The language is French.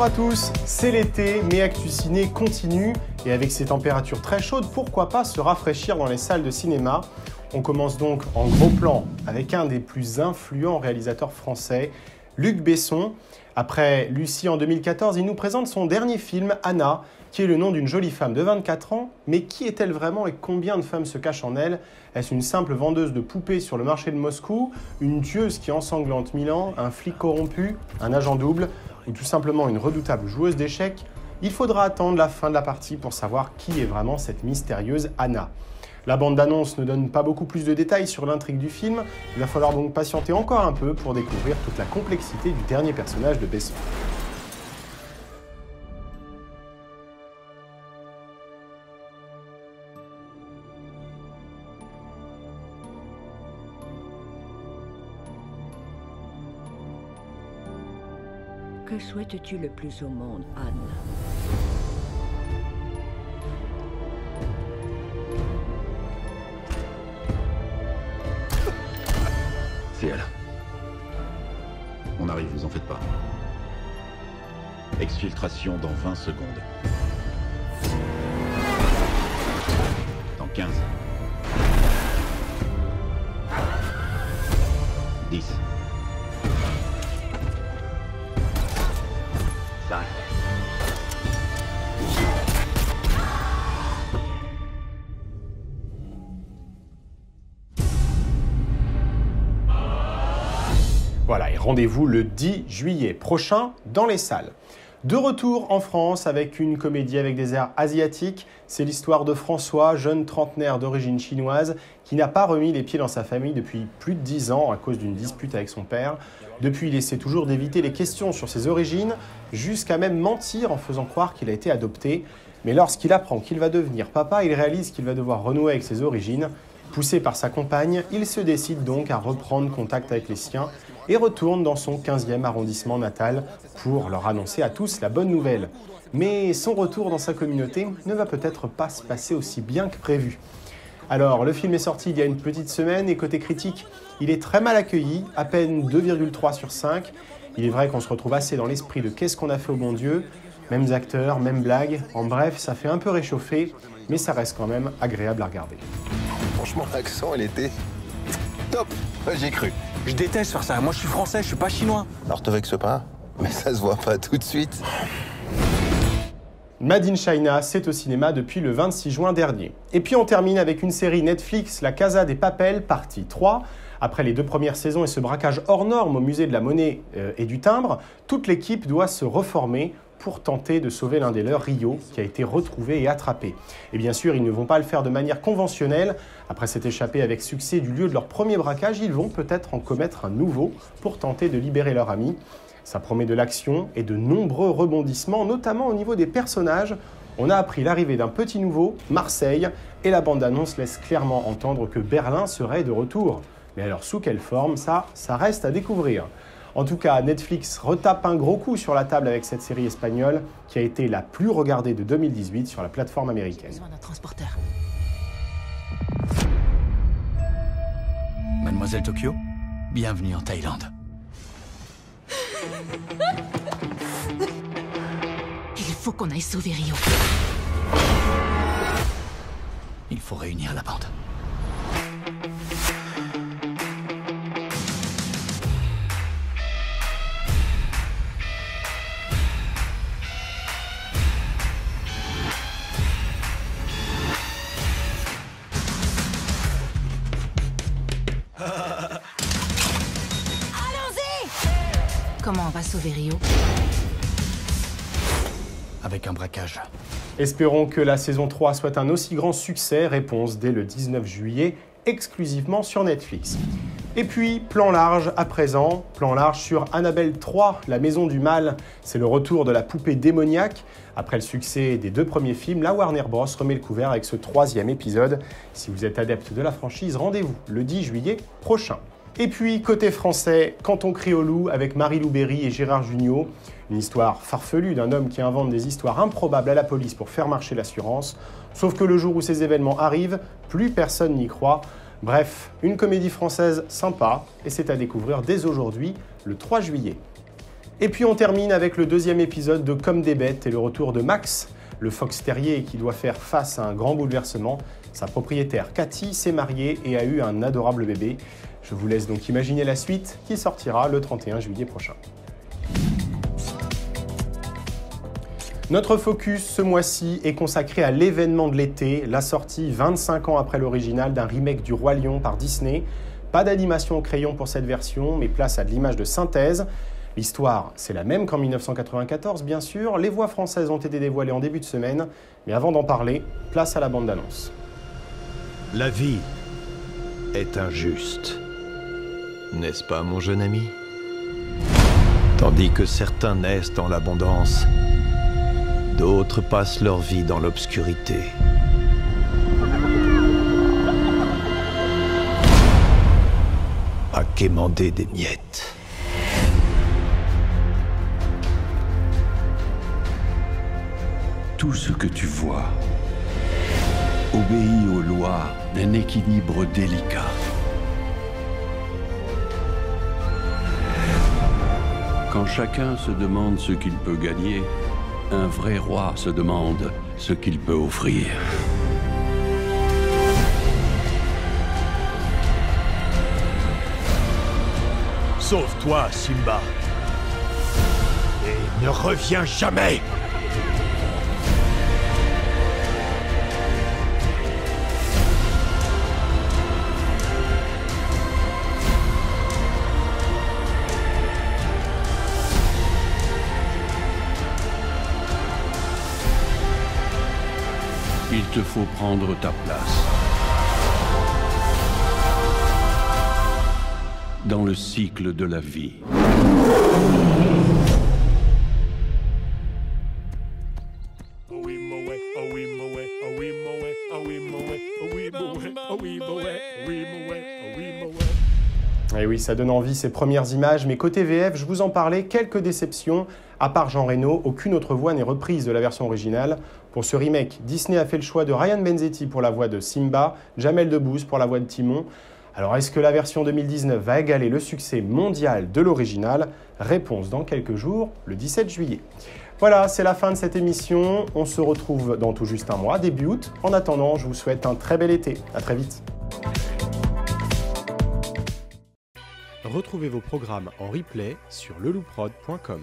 Bonjour à tous, c'est l'été, mais Actu Ciné continue et avec ces températures très chaudes, pourquoi pas se rafraîchir dans les salles de cinéma. On commence donc en gros plan avec un des plus influents réalisateurs français, Luc Besson. Après Lucie en 2014, il nous présente son dernier film, Anna, qui est le nom d'une jolie femme de 24 ans. Mais qui est-elle vraiment et combien de femmes se cachent en elle? Est-ce une simple vendeuse de poupées sur le marché de Moscou, une tueuse qui ensanglante Milan, un flic corrompu, un agent double ou tout simplement une redoutable joueuse d'échecs? Il faudra attendre la fin de la partie pour savoir qui est vraiment cette mystérieuse Anna. La bande-annonce ne donne pas beaucoup plus de détails sur l'intrigue du film, il va falloir donc patienter encore un peu pour découvrir toute la complexité du dernier personnage de Besson. Que souhaites-tu le plus au monde, Anne? C'est elle. On arrive, vous en faites pas. Exfiltration dans 20 secondes. Dans 15. 10. 5. Voilà, et rendez-vous le 10 juillet prochain dans les salles. De retour en France avec une comédie avec des airs asiatiques, c'est l'histoire de François, jeune trentenaire d'origine chinoise, qui n'a pas remis les pieds dans sa famille depuis plus de 10 ans à cause d'une dispute avec son père. Depuis, il essaie toujours d'éviter les questions sur ses origines, jusqu'à même mentir en faisant croire qu'il a été adopté. Mais lorsqu'il apprend qu'il va devenir papa, il réalise qu'il va devoir renouer avec ses origines. Poussé par sa compagne, il se décide donc à reprendre contact avec les siens et retourne dans son 15e arrondissement natal pour leur annoncer à tous la bonne nouvelle. Mais son retour dans sa communauté ne va peut-être pas se passer aussi bien que prévu. Alors, le film est sorti il y a une petite semaine et côté critique, il est très mal accueilli, à peine 2,3 sur 5. Il est vrai qu'on se retrouve assez dans l'esprit de Qu'est-ce qu'on a fait au bon Dieu? Mêmes acteurs, mêmes blagues, en bref, ça fait un peu réchauffer, mais ça reste quand même agréable à regarder. Franchement, l'accent, il était top. J'ai cru. Je déteste faire ça. Moi, je suis français, je suis pas chinois. Alors, te vexe pas, mais ça se voit pas tout de suite. Made in China, c'est au cinéma depuis le 26 juin dernier. Et puis on termine avec une série Netflix, La Casa des Papel, partie 3. Après les 2 premières saisons et ce braquage hors norme au musée de la monnaie et du timbre, toute l'équipe doit se reformer pour tenter de sauver l'un des leurs, Rio, qui a été retrouvé et attrapé. Et bien sûr, ils ne vont pas le faire de manière conventionnelle. Après s'être échappé avec succès du lieu de leur premier braquage, ils vont peut-être en commettre un nouveau pour tenter de libérer leur ami. Ça promet de l'action et de nombreux rebondissements, notamment au niveau des personnages. On a appris l'arrivée d'un petit nouveau, Marseille, et la bande-annonce laisse clairement entendre que Berlin serait de retour. Mais alors sous quelle forme, ça reste à découvrir. En tout cas, Netflix retape un gros coup sur la table avec cette série espagnole qui a été la plus regardée de 2018 sur la plateforme américaine. Besoin d'un transporteur. Mademoiselle Tokyo, bienvenue en Thaïlande. Il faut qu'on aille sauver Rio. Il faut réunir la bande. Comment on va sauver Rio? Avec un braquage. Espérons que la saison 3 soit un aussi grand succès. Réponse dès le 19 juillet, exclusivement sur Netflix. Et puis, plan large à présent, plan large sur Annabelle 3, la maison du mal. C'est le retour de la poupée démoniaque. Après le succès des 2 premiers films, la Warner Bros. Remet le couvert avec ce 3e épisode. Si vous êtes adepte de la franchise, rendez-vous le 10 juillet prochain. Et puis, côté français, Quand on crie au loup avec Marie-Lou Berry et Gérard Jugnot. Une histoire farfelue d'un homme qui invente des histoires improbables à la police pour faire marcher l'assurance. Sauf que le jour où ces événements arrivent, plus personne n'y croit. Bref, une comédie française sympa et c'est à découvrir dès aujourd'hui, le 3 juillet. Et puis on termine avec le deuxième épisode de Comme des bêtes et le retour de Max, le fox terrier qui doit faire face à un grand bouleversement. Sa propriétaire Cathy s'est mariée et a eu un adorable bébé. Je vous laisse donc imaginer la suite qui sortira le 31 juillet prochain. Notre focus ce mois-ci est consacré à l'événement de l'été, la sortie 25 ans après l'original d'un remake du Roi Lion par Disney. Pas d'animation au crayon pour cette version, mais place à de l'image de synthèse. L'histoire, c'est la même qu'en 1994, bien sûr. Les voix françaises ont été dévoilées en début de semaine. Mais avant d'en parler, place à la bande-annonce. La vie est injuste, n'est-ce pas, mon jeune ami? Tandis que certains naissent dans l'abondance, d'autres passent leur vie dans l'obscurité. À quémander des miettes. Tout ce que tu vois obéit aux lois d'un équilibre délicat. Quand chacun se demande ce qu'il peut gagner, un vrai roi se demande ce qu'il peut offrir. Sauve-toi, Simba. Et ne reviens jamais! Il te faut prendre ta place dans le cycle de la vie. Et oui, ça donne envie ces premières images, mais côté VF, je vous en parlais, quelques déceptions. À part Jean Reno, aucune autre voix n'est reprise de la version originale. Pour ce remake, Disney a fait le choix de Ryan Benzetti pour la voix de Simba, Jamel Debbouze pour la voix de Timon. Alors est-ce que la version 2019 va égaler le succès mondial de l'original? Réponse dans quelques jours, le 17 juillet. Voilà, c'est la fin de cette émission. On se retrouve dans tout juste un mois, début août. En attendant, je vous souhaite un très bel été. À très vite. Retrouvez vos programmes en replay sur lelouprod.com.